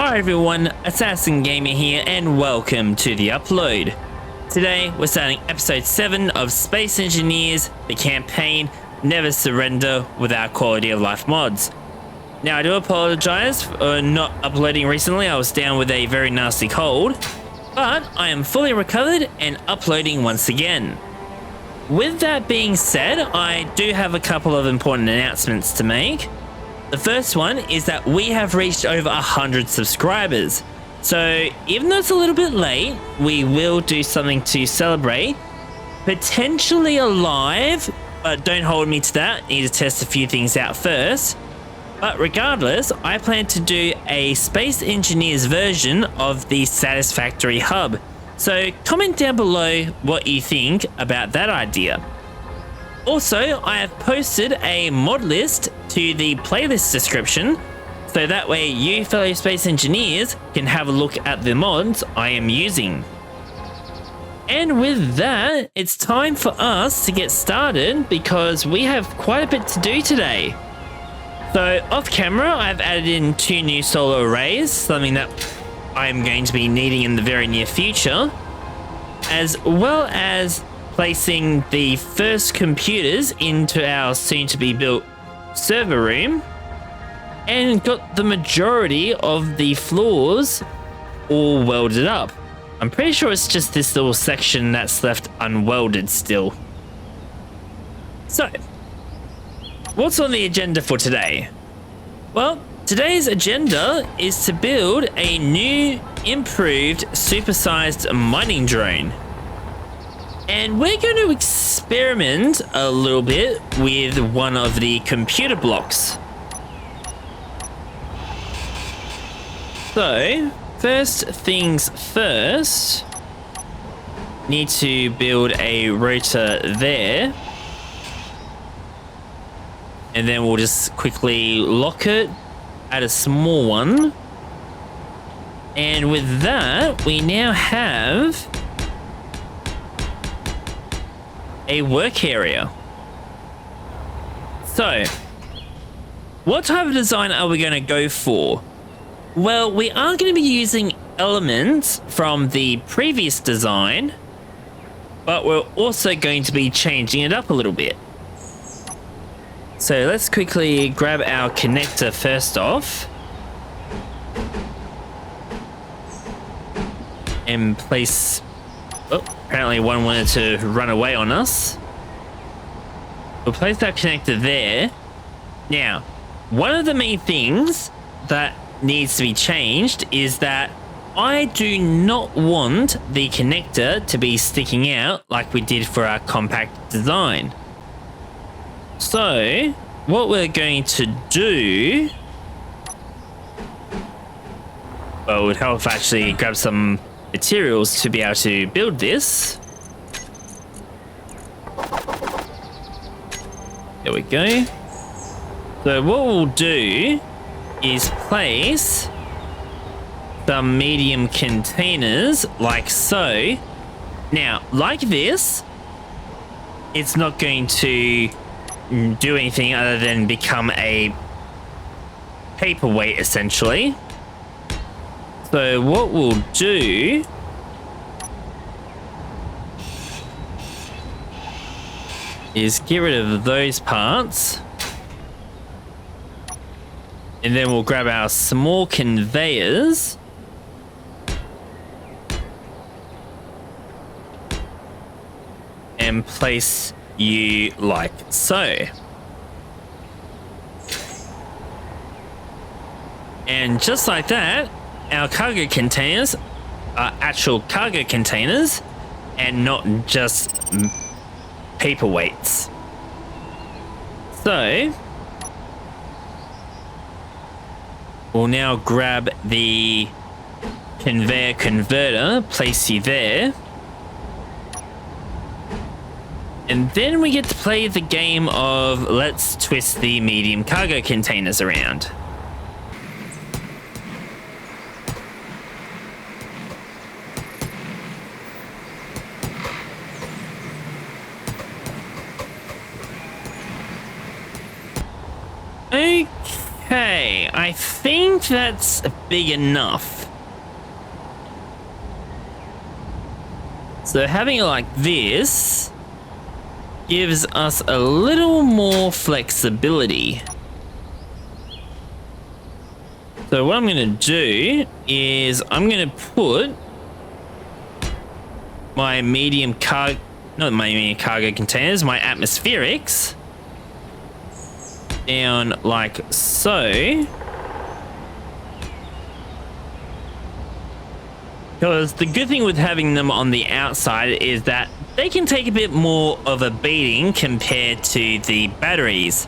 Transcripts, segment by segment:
Hi everyone, Assassin Gamer here and welcome to the upload. Today we're starting episode 7 of Space Engineers, the campaign Never Surrender without quality of life mods. Now I do apologize for not uploading recently. I was down with a very nasty cold, but I am fully recovered and uploading once again. With that being said, I do have a couple of important announcements to make. The first one is that we have reached over 100 subscribers. So even though it's a little bit late, we will do something to celebrate. Potentially a live, but don't hold me to that. Need to test a few things out first. But regardless, I plan to do a Space Engineers version of the Satisfactory Hub. So comment down below what you think about that idea. Also, I have posted a mod list to the playlist description, so that way you fellow space engineers can have a look at the mods I am using. And with that, it's time for us to get started because we have quite a bit to do today. So off camera, I've added in 2 new solar arrays, something that I'm going to be needing in the very near future, as well as placing the first computers into our soon-to-be built server room, and got the majority of the floors all welded up. I'm pretty sure it's just this little section that's left unwelded still. So, what's on the agenda for today? Well, today's agenda is to build a new, improved, supersized mining drone. And we're going to experiment a little bit with one of the computer blocks. So, first things first, need to build a rotor there. And then we'll just quickly lock it, add a small one. And with that, we now have a work area. So, what type of design are we going to go for? Well, we are going to be using elements from the previous design, but we're also going to be changing it up a little bit. So let's quickly grab our connector first off and place... Oh, apparently one wanted to run away on us. We'll place that connector there. Now, one of the main things that needs to be changed is that I do not want the connector to be sticking out like we did for our compact design. So, what we're going to do... Well, it would help if I actually grab some materials to be able to build this. There we go. So what we'll do is place some medium containers like so. Now, like this, it's not going to do anything other than become a paperweight essentially. So what we'll do is get rid of those parts, and then we'll grab our small conveyors and place you like so. And just like that, our cargo containers are actual cargo containers and not just paperweights. So we'll now grab the conveyor converter, place you there, and then we get to play the game of let's twist the medium cargo containers around. Okay, I think that's big enough. So having it like this gives us a little more flexibility. So what I'm going to do is I'm going to put my medium cargo, not my medium cargo containers, my atmospherics down like so. Because the good thing with having them on the outside is that they can take a bit more of a beating compared to the batteries.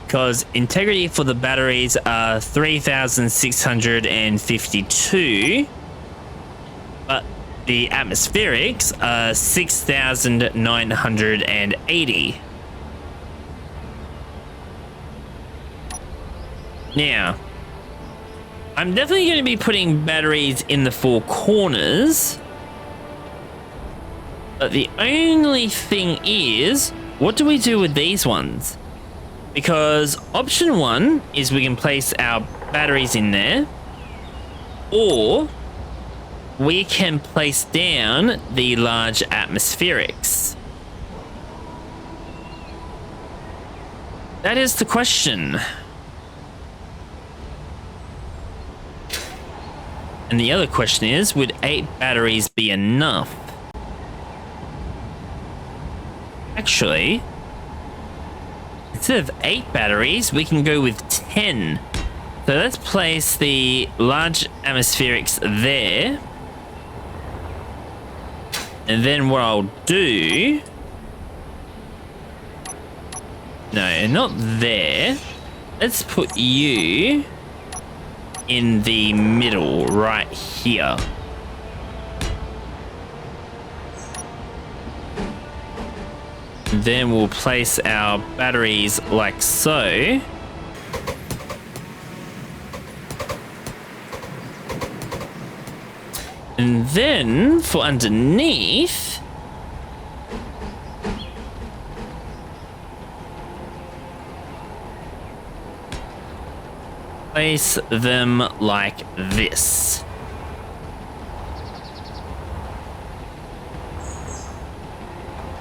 Because integrity for the batteries are 3,652, but the atmospherics are 6,980. Now, I'm definitely going to be putting batteries in the four corners. But the only thing is, what do we do with these ones? Because option one is we can place our batteries in there, or we can place down the large atmospherics. That is the question. And the other question is, would 8 batteries be enough? Actually, instead of 8 batteries, we can go with 10. So let's place the large atmospherics there. And then what I'll do... No, not there. Let's put you in the middle, right here. Then we'll place our batteries like so. And then for underneath, place them like this.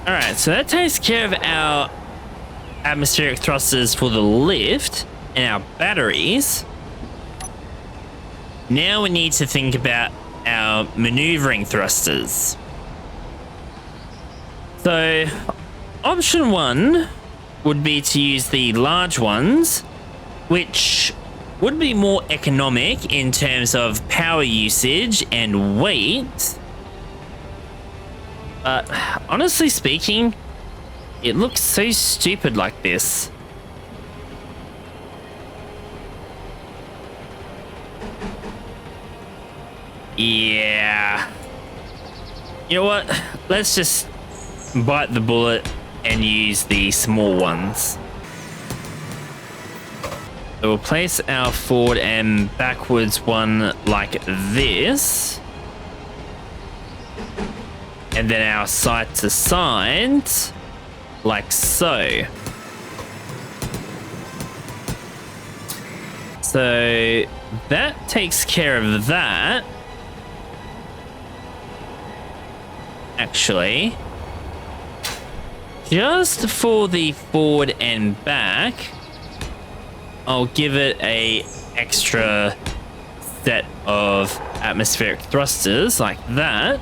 Alright, so that takes care of our atmospheric thrusters for the lift and our batteries. Now we need to think about our maneuvering thrusters. So, option one would be to use the large ones, which would be more economic in terms of power usage and weight. But honestly speaking, it looks so stupid like this. Yeah. You know what? Let's just bite the bullet and use the small ones. So we'll place our forward and backwards one like this. And then our side to side like so. So that takes care of that. Actually, just for the forward and back, I'll give it a extra set of atmospheric thrusters like that.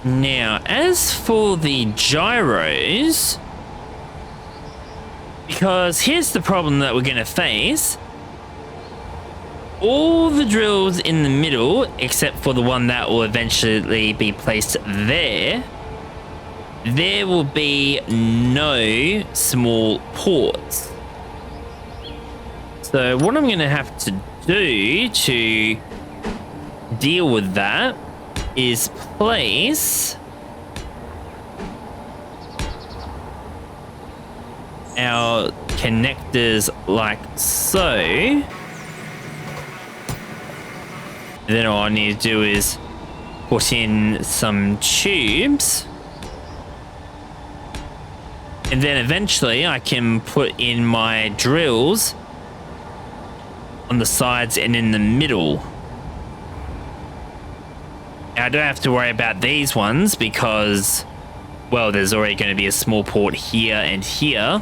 Now, as for the gyros, because here's the problem that we're going to face. All the drills in the middle, except for the one that will eventually be placed there, there will be no small ports. So what I'm going to have to do to deal with that is place our connectors like so. And then all I need to do is put in some tubes And then eventually I can put in my drills on the sides and in the middle. Now, I don't have to worry about these ones because, well, there's already going to be a small port here and here,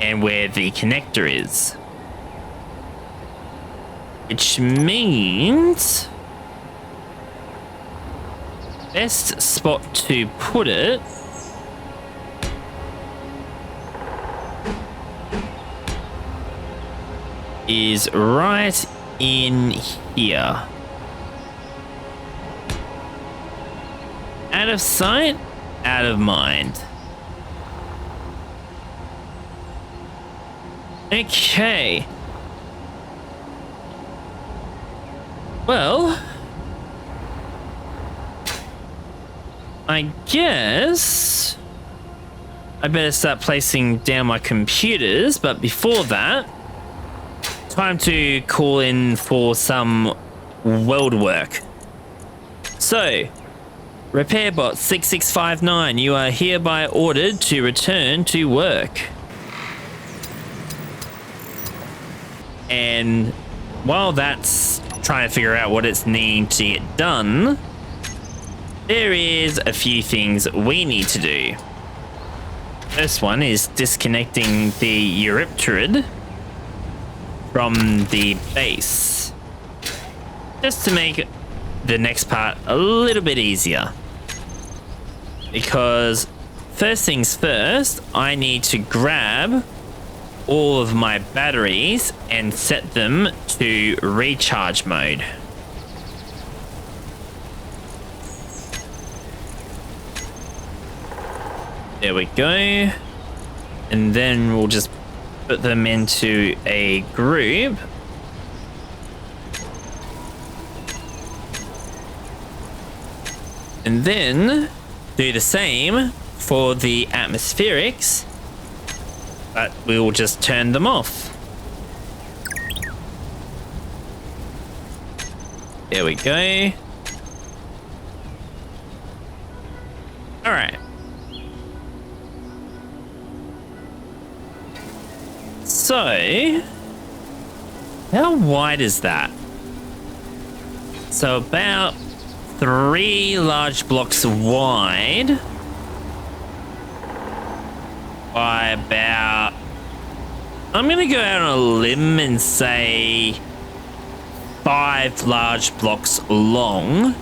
and where the connector is. Which means best spot to put it is right in here. Out of sight, out of mind. Okay. Well, I guess I better start placing down my computers, but before that, time to call in for some weld work. So, RepairBot 6659, you are hereby ordered to return to work. And while that's trying to figure out what it's needing to get done, there is a few things we need to do. First one is disconnecting the Eurypterid from the base, just to make the next part a little bit easier. Because first things first, I need to grab all of my batteries and set them to recharge mode. There we go. And then we'll just put them into a group. And then do the same for the atmospherics, but we'll just turn them off. There we go. All right. So, how wide is that? So about 3 large blocks wide by about, I'm gonna go out on a limb and say 5 large blocks long,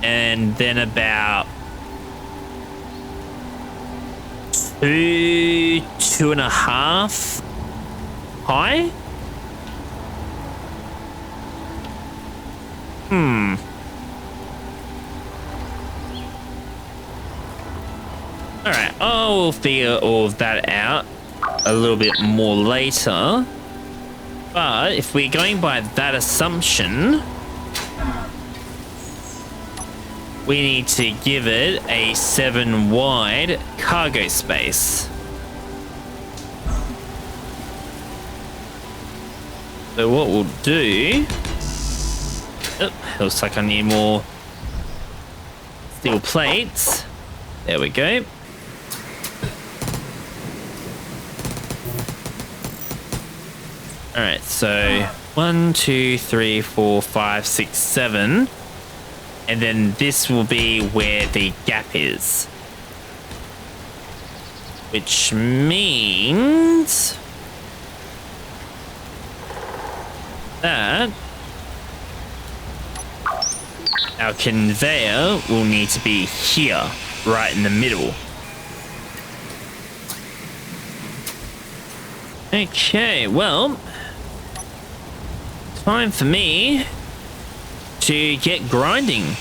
and then about 2.5 high. Alright, I'll figure all of that out a little bit more later. But if we're going by that assumption, we need to give it a 7 wide cargo space. So what we'll do, looks like I need more steel plates. There we go. All right, so 1, 2, 3, 4, 5, 6, 7. And then this will be where the gap is. Which means that our conveyor will need to be here, right in the middle. Okay, well, time for me to get grinding.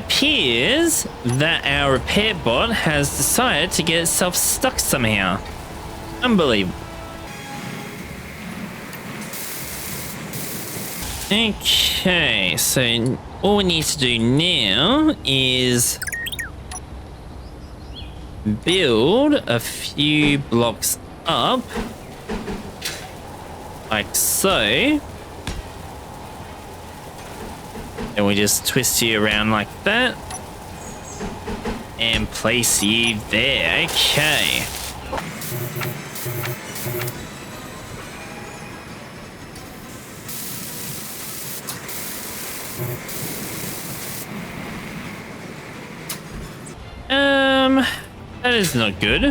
appears that our repair bot has decided to get itself stuck somehow. Unbelievable. Okay, so all we need to do now is build a few blocks up, like so. And we just twist you around like that and place you there. Okay. That is not good.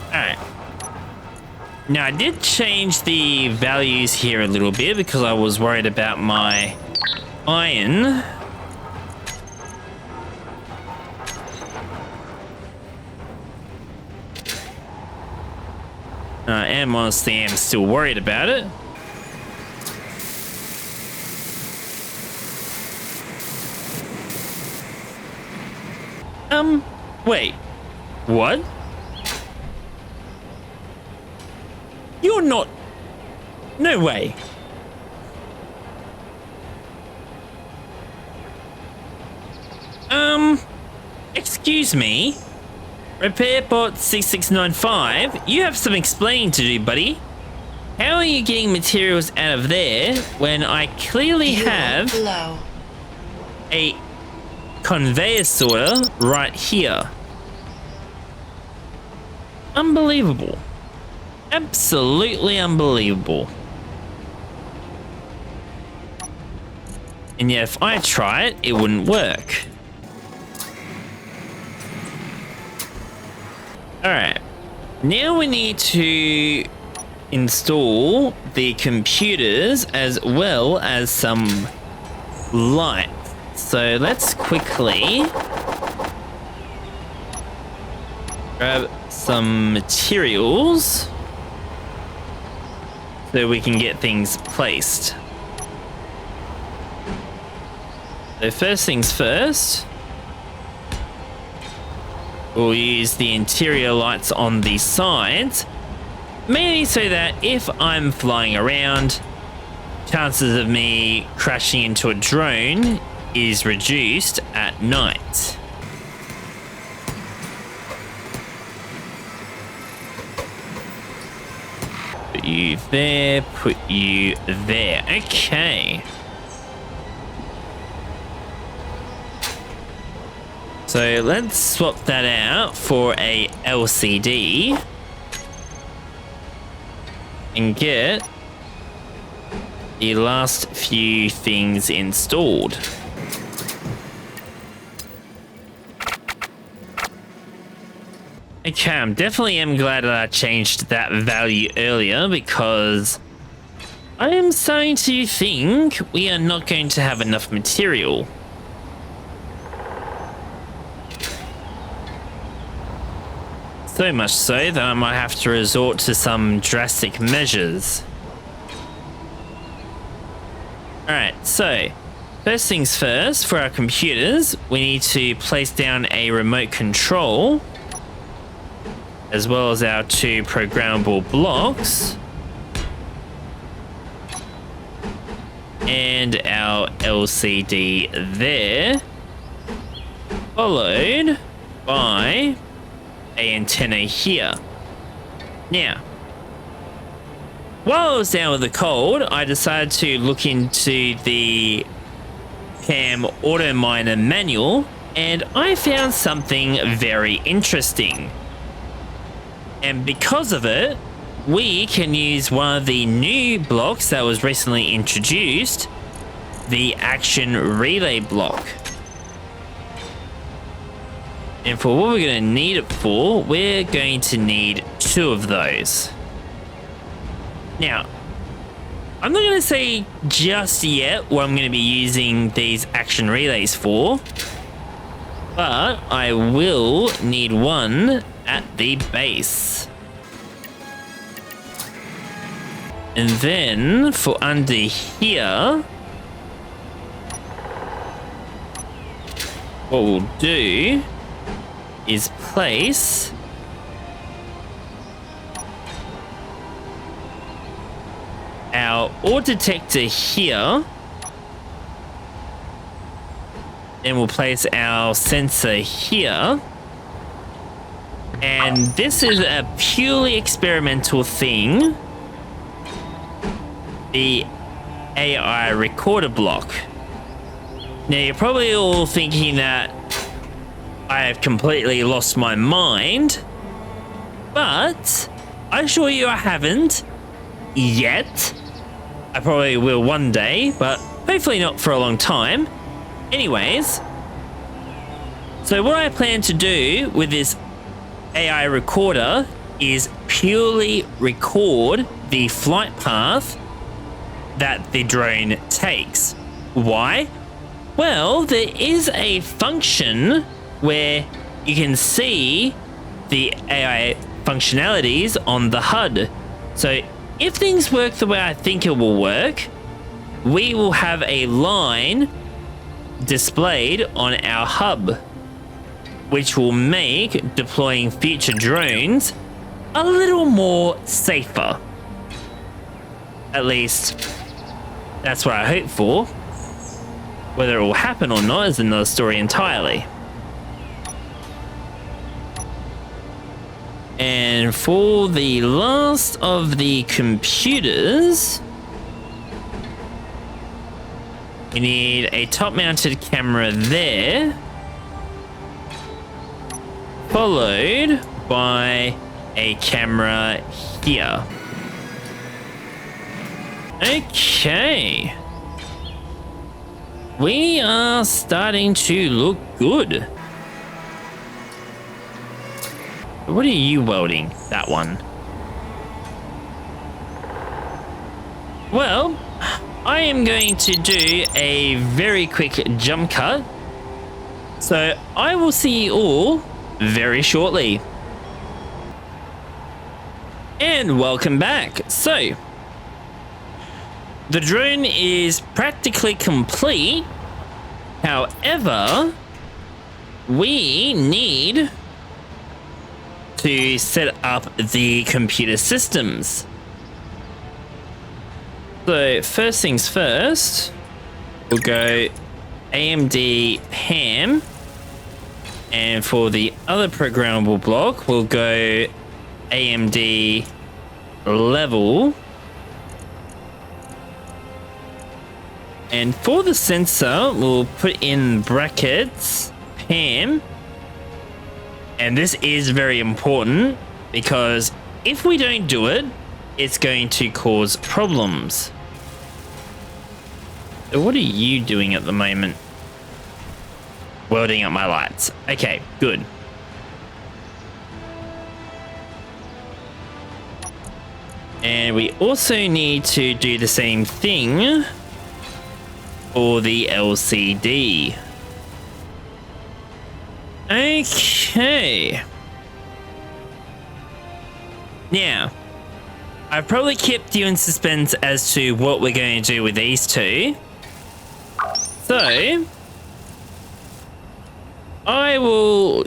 Alright. Now, I did change the values here a little bit because I was worried about my iron. I am honestly still worried about it. Wait. What? You're not... No way. Excuse me? RepairBot 6695, you have some explaining to do, buddy. How are you getting materials out of there when I clearly have a conveyor sorter right here? Unbelievable. Absolutely unbelievable. And yet if I try it, it wouldn't work. Alright. Now we need to install the computers as well as some light. So let's quickly grab some materials so we can get things placed. So first things first, we'll use the interior lights on the sides, mainly so that if I'm flying around, chances of me crashing into a drone is reduced at night. Put you there, put you there. Okay. So let's swap that out for a LCD and get the last few things installed. Okay, I'm definitely glad that I changed that value earlier because I am starting to think we are not going to have enough material. So much so that I might have to resort to some drastic measures. Alright, so first things first, for our computers, we need to place down a remote control as well as our two programmable blocks and our LCD there, followed by a antenna here. Now, while I was down with the cold, I decided to look into the CAM Auto Miner manual and I found something very interesting. And because of it, we can use one of the new blocks that was recently introduced, the action relay block. And for what we're going to need it for, we're going to need two of those. Now, I'm not going to say just yet what I'm going to be using these action relays for, but I will need one at the base. And then for under here, what we'll do is place our ore detector here, and we'll place our sensor here. And this is a purely experimental thing, the AI recorder block. Now you're probably all thinking that I have completely lost my mind, but I assure you I haven't yet. I probably will one day, but hopefully not for a long time. Anyways, so what I plan to do with this AI recorder is purely record the flight path that the drone takes. Why? Well, there is a function where you can see the AI functionalities on the HUD. So if things work the way I think it will work, we will have a line displayed on our hub, which will make deploying future drones a little more safer. At least, that's what I hope for. Whether it will happen or not is another story entirely. And for the last of the computers, we need a top-mounted camera there, followed by a camera here. Okay. We are starting to look good. What are you welding? That one. Well, I am going to do a very quick jump cut. So I will see you all very shortly. And welcome back. So the drone is practically complete. However, we need to set up the computer systems. So first things first, we'll go AMD PAM, and for the other programmable block, we'll go AMD level. And for the sensor, we'll put in brackets PAM. And this is very important because if we don't do it, it's going to cause problems. So what are you doing at the moment? Welding up my lights. Okay, good. And we also need to do the same thing for the LCD. Okay. Now, I've probably kept you in suspense as to what we're going to do with these two. So, I will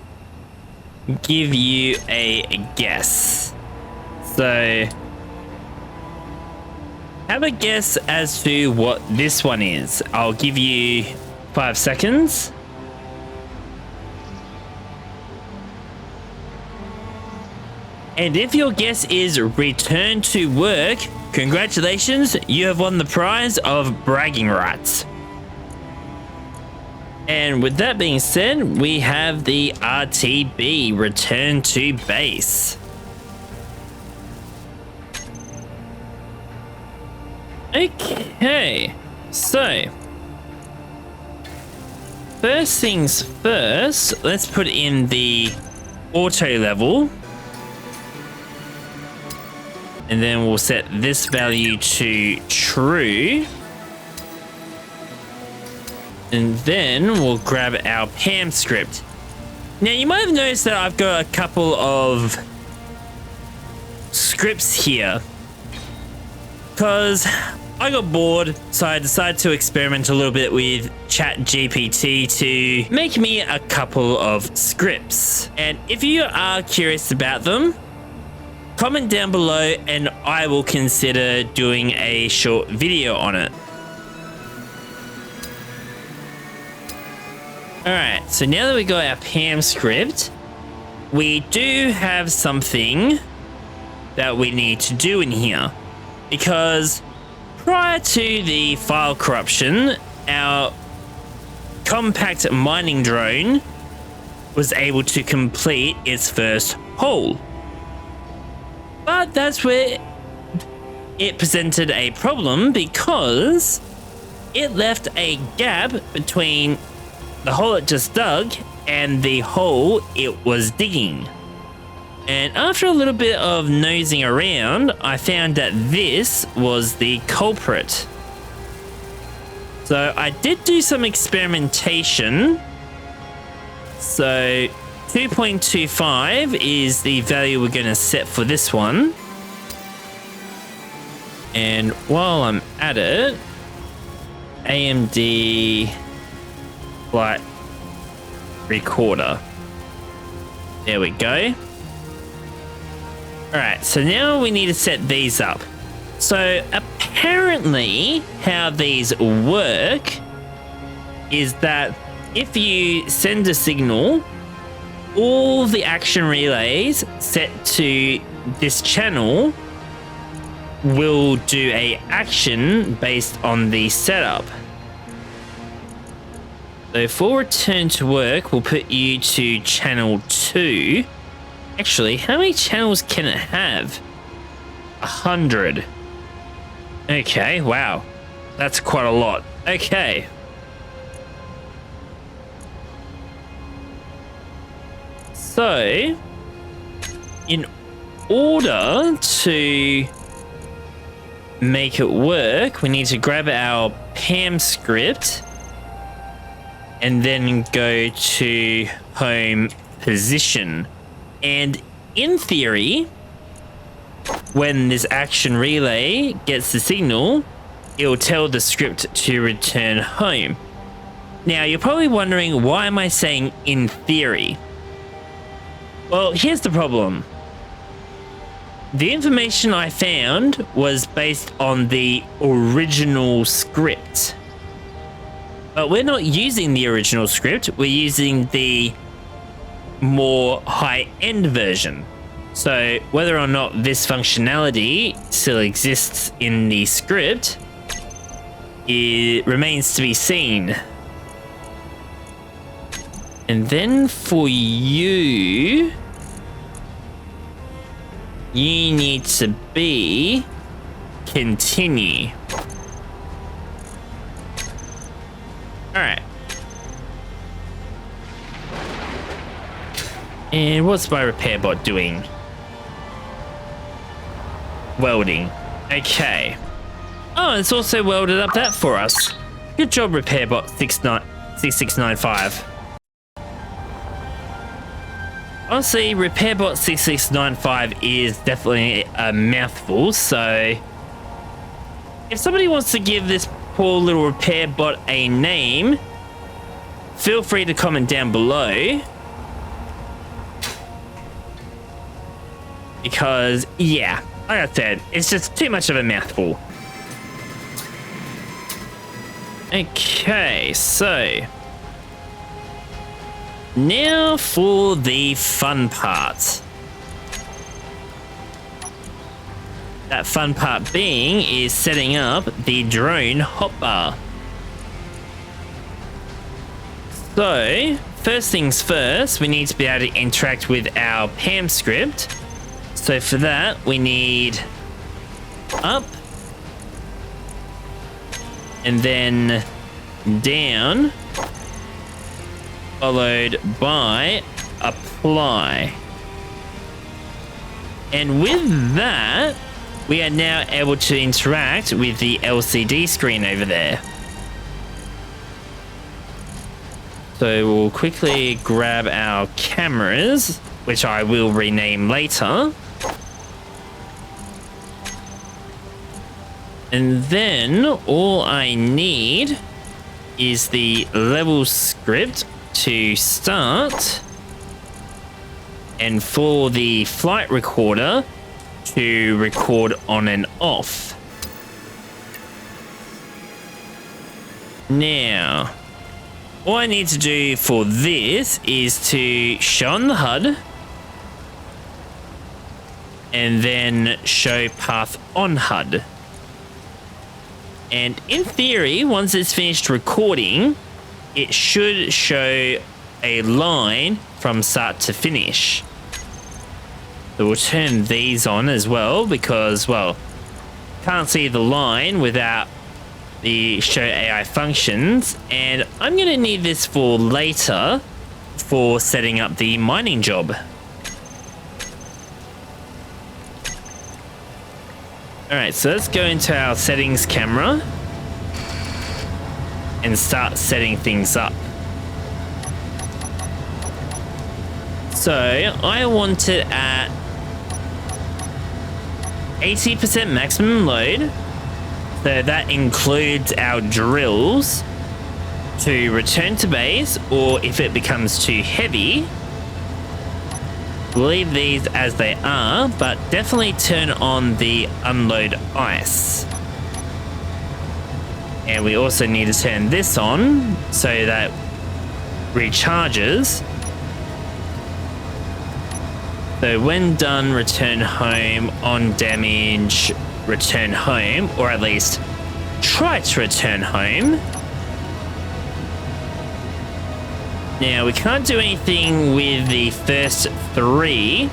give you a guess. So, have a guess as to what this one is. I'll give you 5 seconds. And if your guess is return to work, congratulations, you have won the prize of bragging rights. And with that being said, we have the RTB, return to base. Okay, so first things first, let's put in the auto level. And then we'll set this value to true. And then we'll grab our PAM script. Now you might have noticed that I've got a couple of scripts here. because I got bored, so I decided to experiment a little bit with ChatGPT to make me a couple of scripts. And if you are curious about them, comment down below and I will consider doing a short video on it. Alright, so now that we got our PAM script, we do have something that we need to do in here. Because prior to the file corruption, our compact mining drone was able to complete its first hole. But that's where it presented a problem, because it left a gap between the hole it just dug and the hole it was digging. And after a little bit of nosing around, I found that this was the culprit. So I did do some experimentation. So 2.25 is the value we're going to set for this one. And while I'm at it, AMD flight recorder. There we go. Alright, so now we need to set these up. So apparently how these work is that if you send a signal, all the action relays set to this channel will do a action based on the setup. So for return to work, we'll put you to channel 2. Actually, how many channels can it have? 100. Okay, wow. That's quite a lot. Okay. So, in order to make it work, we need to grab our PAM script and then go to home position. And in theory, when this action relay gets the signal, it will tell the script to return home. Now, you're probably wondering, why am I saying in theory? Well, here's the problem. The information I found was based on the original script. But we're not using the original script, we're using the more high-end version. So whether or not this functionality still exists in the script, it remains to be seen. And then for you need to be continue. Alright. And what's my repair bot doing? Welding. Okay. Oh, it's also welded up that for us. Good job, repair bot 6695. Honestly, repair bot 6695 is definitely a mouthful, so if somebody wants to give this poor little repair bot a name, feel free to comment down below. Because, yeah, like I said, it's just too much of a mouthful. Okay, so now for the fun part. That fun part being is setting up the drone hotbar. So, first things first, we need to be able to interact with our PAM script. So for that, we need up and then down, followed by apply. And with that, we are now able to interact with the LCD screen over there. So we'll quickly grab our cameras, which I will rename later. And then all I need is the level script to start, and for the flight recorder to record on and off. Now, all I need to do for this is to show on the HUD and then show path on HUD. And in theory, once it's finished recording, it should show a line from start to finish. So we'll turn these on as well because, well, can't see the line without the show AI functions. And I'm going to need this for later for setting up the mining job. Alright, so let's go into our settings camera and start setting things up. So I want it at 80% maximum load. So that includes our drills to return to base, or if it becomes too heavy, leave these as they are, but definitely turn on the unload ice. And we also need to turn this on so that recharges. So when done, return home. On damage, return home, or at least try to return home. Now, we can't do anything with the first three,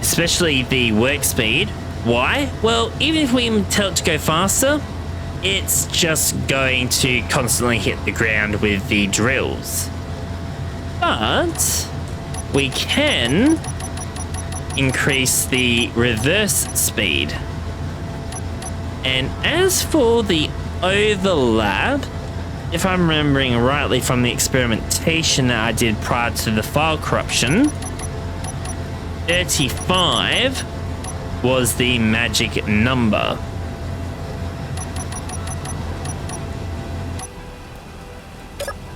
especially the work speed. Why? Well, even if we tell it to go faster, it's just going to constantly hit the ground with the drills. But we can increase the reverse speed. And as for the overlap, if I'm remembering rightly from the experimentation that I did prior to the file corruption, 35 was the magic number.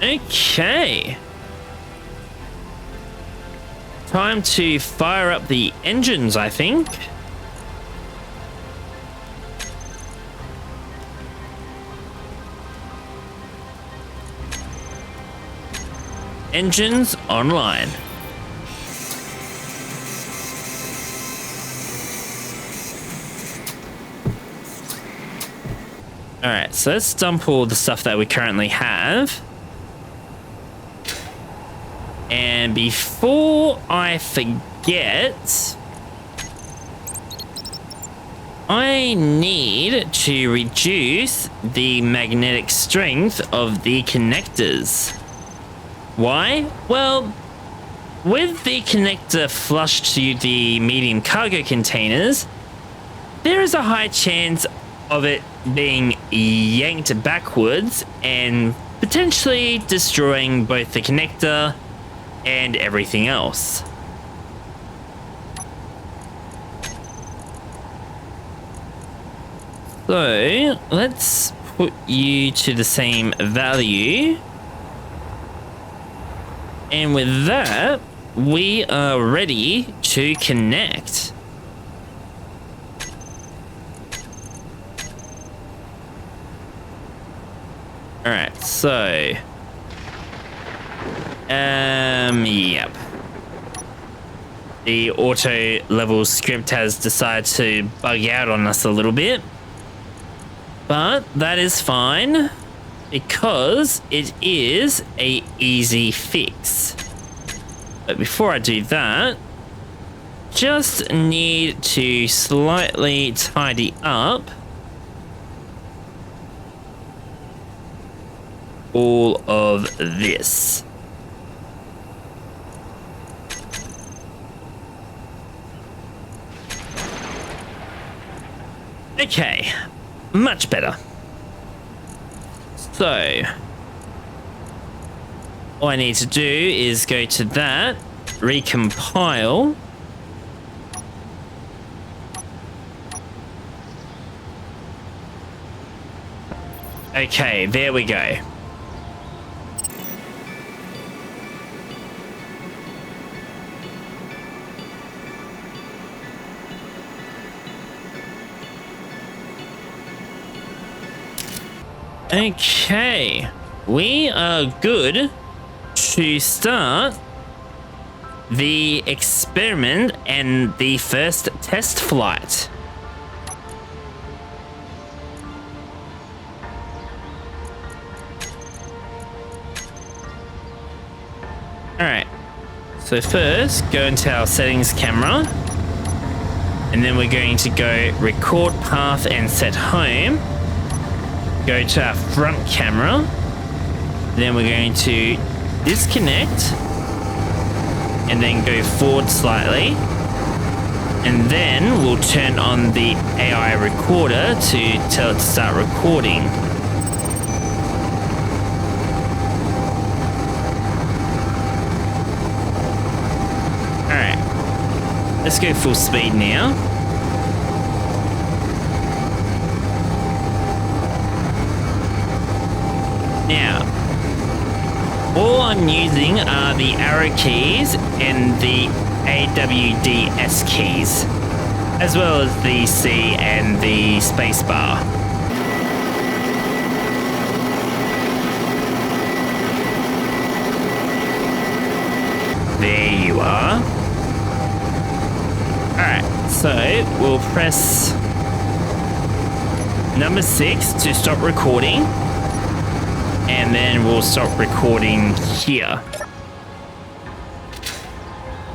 Okay. Time to fire up the engines, I think. Engines online. Alright, so let's dump all the stuff that we currently have. And before I forget, I need to reduce the magnetic strength of the connectors. Why? Well, with the connector flushed to the medium cargo containers, there is a high chance of it being yanked backwards and potentially destroying both the connector and everything else. So let's put you to the same value. And with that, we are ready to connect. All right, so, yep. The auto level script has decided to bug out on us a little bit, but that is fine, because it is a easy fix. But before I do that, just need to slightly tidy up all of this. Okay, much better. So, all I need to do is go to that, recompile, Okay, there we go. Okay, we are good to start the experiment and the first test flight. Alright, so first go into our settings camera, and then we're going to go record path and set home. Go to our front camera, then we're going to disconnect and then go forward slightly, and then we'll turn on the AI recorder to tell it to start recording. Alright, let's go full speed now. Now, all I'm using are the arrow keys and the AWDS keys, as well as the C and the space bar. There you are. Alright, so we'll press number 6 to stop recording. And then we'll stop recording here.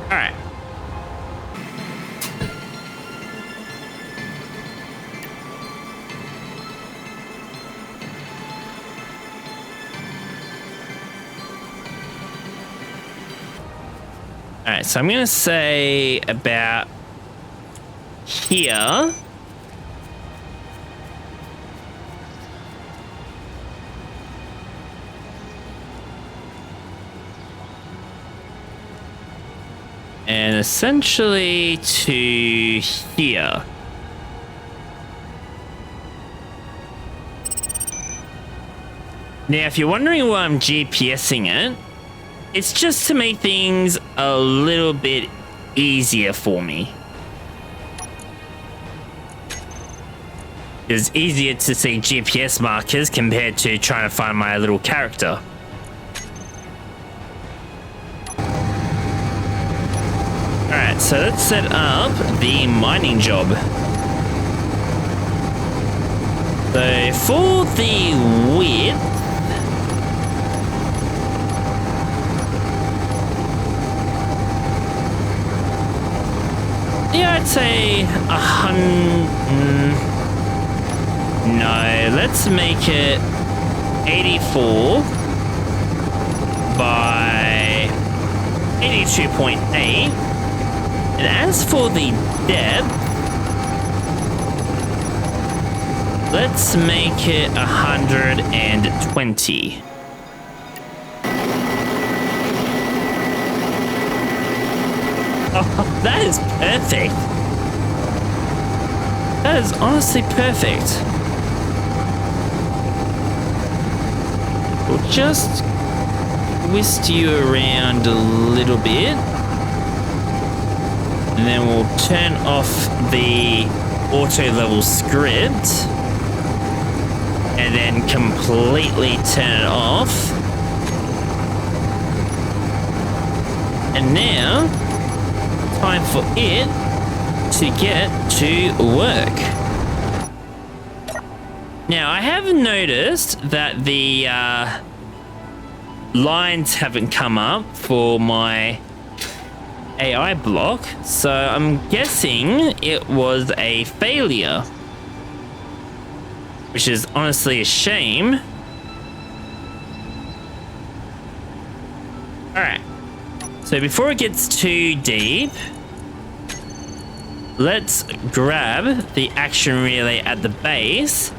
Alright. Alright, so I'm going to say about here. And essentially to here. Now, if you're wondering why I'm GPSing it, it's just to make things a little bit easier for me. It's easier to see GPS markers compared to trying to find my little character. Alright, so let's set up the mining job. So for the width, yeah, I'd say 100. No, let's make it 84 by 82.8. And as for the depth, let's make it 120. Oh, that is perfect. That is honestly perfect. We'll just twist you around a little bit. And then we'll turn off the auto level script and then completely turn it off. And now, time for it to get to work. Now, I have noticed that the lines haven't come up for my AI block, so I'm guessing it was a failure, which is honestly a shame. Alright, so before it gets too deep, let's grab the action relay at the base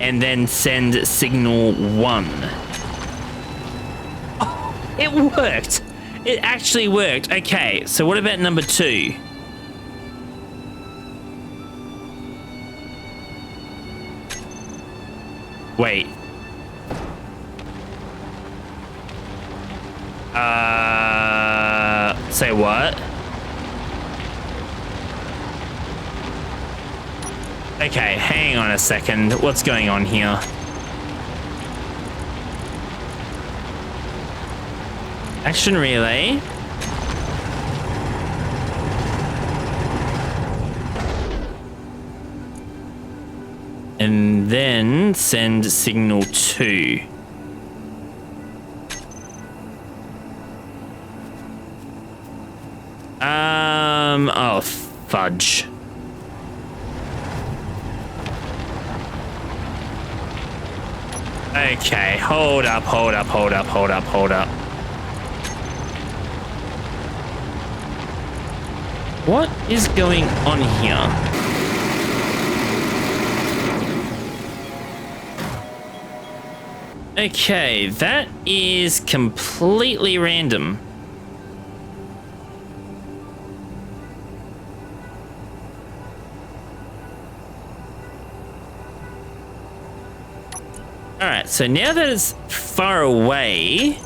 and then send signal 1. Oh, it worked! It actually worked. Okay, so what about number 2? Wait, Say what? Okay, hang on a second. What's going on here? Action relay. And then send signal 2. Oh, fudge. Okay, hold up. What is going on here? Okay, that is completely random. Alright, so now that it's far away...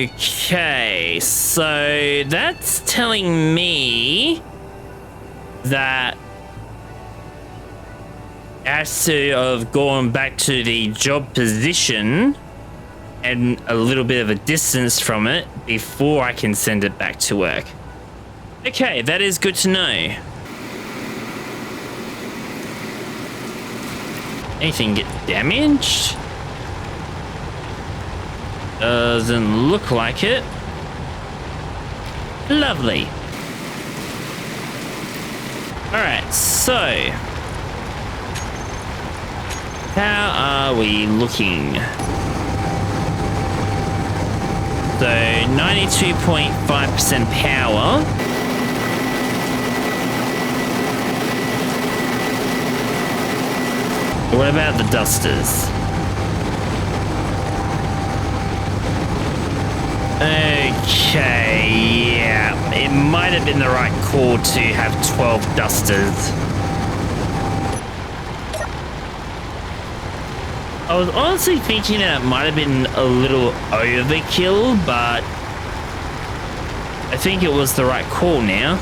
Okay, so that's telling me that has to have gone back to the job position and a little bit of a distance from it before I can send it back to work. Okay, that is good to know. Anything get damaged? Doesn't look like it. Lovely. Alright, so how are we looking? So 92.5% power. What about the dusters? Okay, yeah, it might have been the right call to have 12 dusters. I was honestly thinking that it might have been a little overkill, but I think it was the right call now.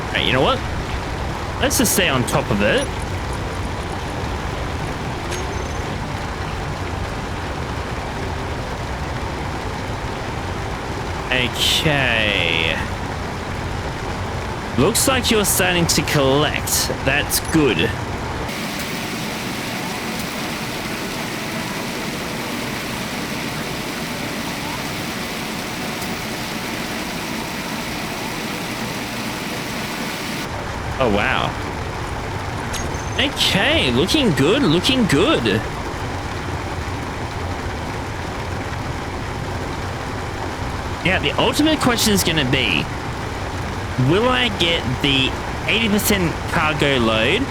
Alright, you know what? Let's just stay on top of it. Okay. Looks like you're starting to collect. That's good. Oh, wow. Okay, looking good, looking good. Yeah, the ultimate question is going to be, will I get the 80% cargo load,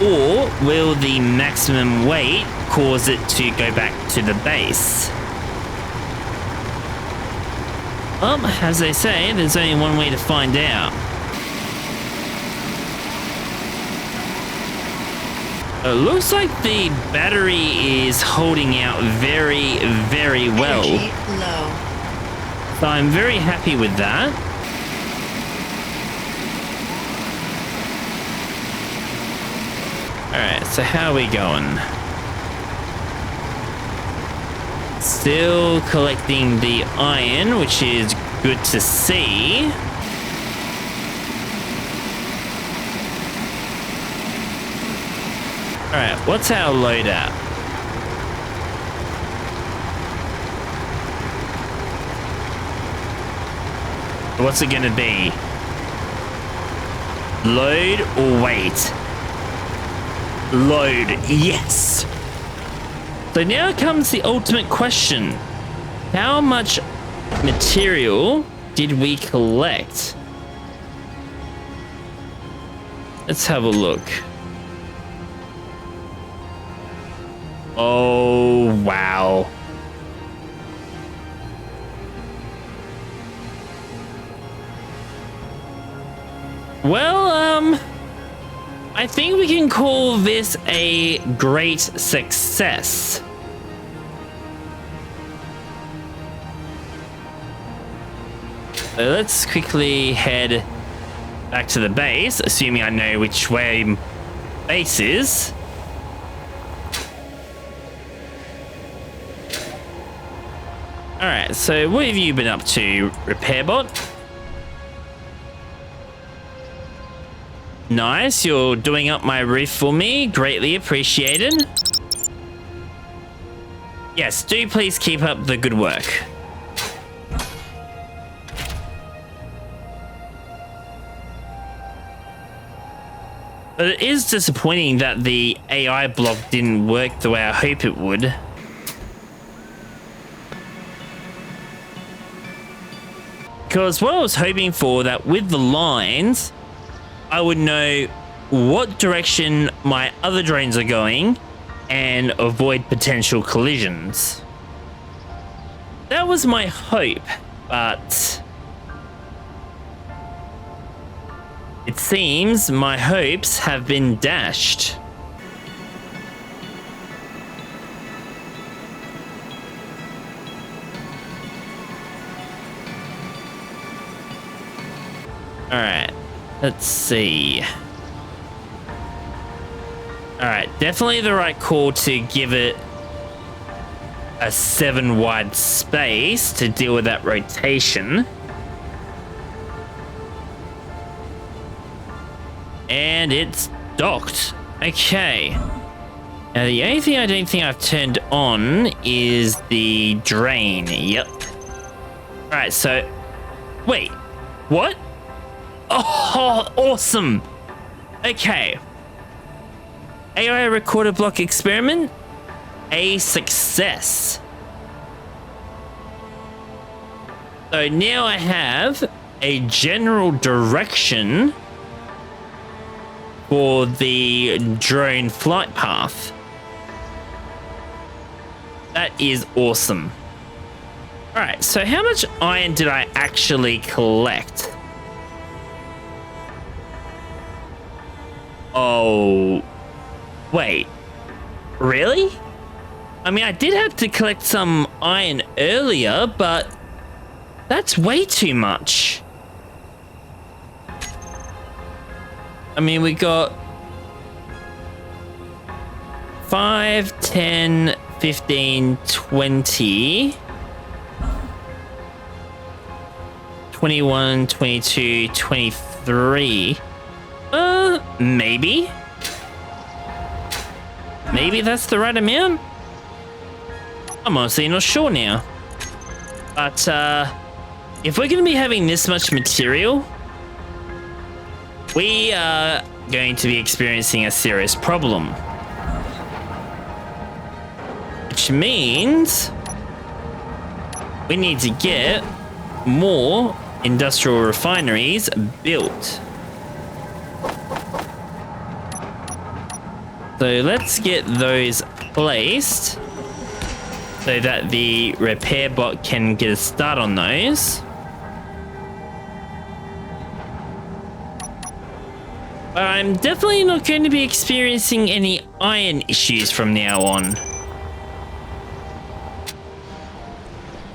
or will the maximum weight cause it to go back to the base? Well, as they say, there's only one way to find out. It looks like the battery is holding out very, very well. Energy low. So I'm very happy with that. Alright, so how are we going? Still collecting the iron, which is good to see. Alright, what's our load at? What's it gonna be? Load or weight? Load, yes! So now comes the ultimate question. How much material did we collect? Let's have a look. Oh, wow. Well, I think we can call this a great success. So let's quickly head back to the base, assuming I know which way base is. Alright, so what have you been up to, Repairbot? Nice, you're doing up my roof for me. Greatly appreciated. Yes, do please keep up the good work. But it is disappointing that the AI block didn't work the way I hope it would. Because what I was hoping for, that with the lines, I would know what direction my other drones are going and avoid potential collisions. That was my hope, but it seems my hopes have been dashed. All right. Let's see. Alright, definitely the right call to give it a 7 wide space to deal with that rotation. And it's docked. Okay. Now the only thing I don't think I've turned on is the drain. Yep. Alright, so... Wait. What? Oh, awesome. Okay. AI recorder block experiment. A success. So now I have a general direction for the drone flight path. That is awesome. All right, so how much iron did I actually collect? Oh, wait, really? I mean, I did have to collect some iron earlier, but that's way too much. I mean, we got 5, 10, 15, 20, 21, 22, 23. Maybe. Maybe that's the right amount? I'm honestly not sure now. But, if we're going to be having this much material, we are going to be experiencing a serious problem. Which means we need to get more industrial refineries built. So let's get those placed so that the repair bot can get a start on those. But I'm definitely not going to be experiencing any iron issues from now on.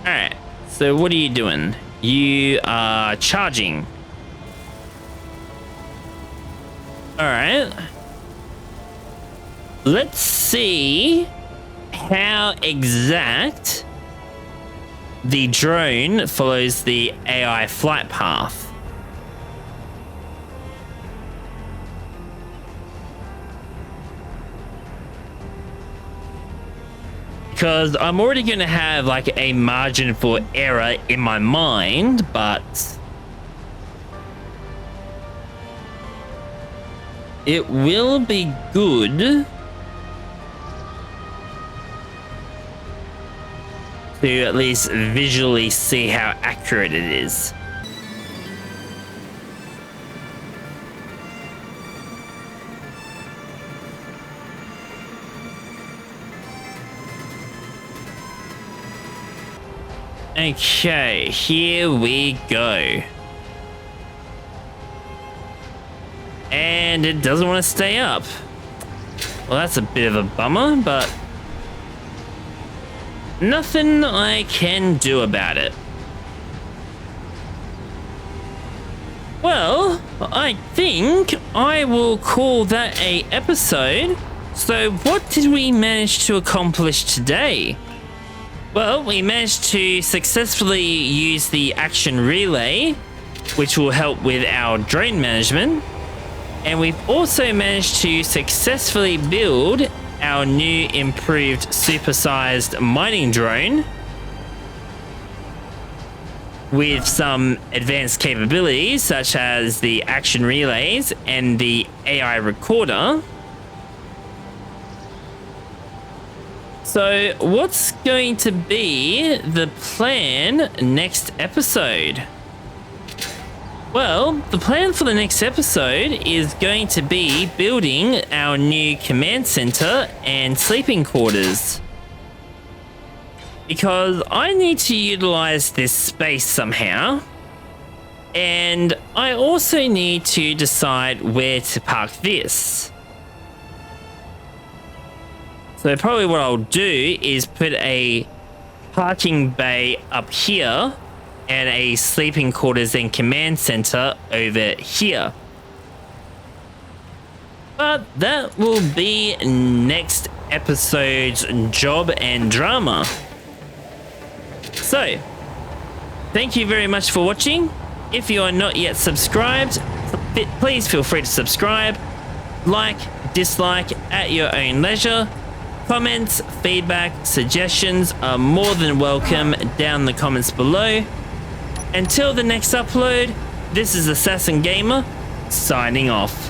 Alright, so what are you doing? You are charging. Alright. Let's see how exact the drone follows the AI flight path. Because I'm already going to have like a margin for error in my mind, but it will be good to at least visually see how accurate it is. Okay, here we go. And it doesn't want to stay up. Well, that's a bit of a bummer, but nothing I can do about it. Well, I think I will call that a episode. So what did we manage to accomplish today? Well, we managed to successfully use the action relay, which will help with our drone management. And we've also managed to successfully build our new improved supersized mining drone with some advanced capabilities such as the action relays and the AI recorder. So what's going to be the plan next episode? Well, the plan for the next episode is going to be building our new command center and sleeping quarters. Because I need to utilize this space somehow. And I also need to decide where to park this. So probably what I'll do is put a parking bay up here and a sleeping quarters and command center over here. But that will be next episode's job and drama. So, thank you very much for watching. If you are not yet subscribed, please feel free to subscribe, like, dislike at your own leisure. Comments, feedback, suggestions are more than welcome down in the comments below. Until the next upload, this is Assassin Gamer, signing off.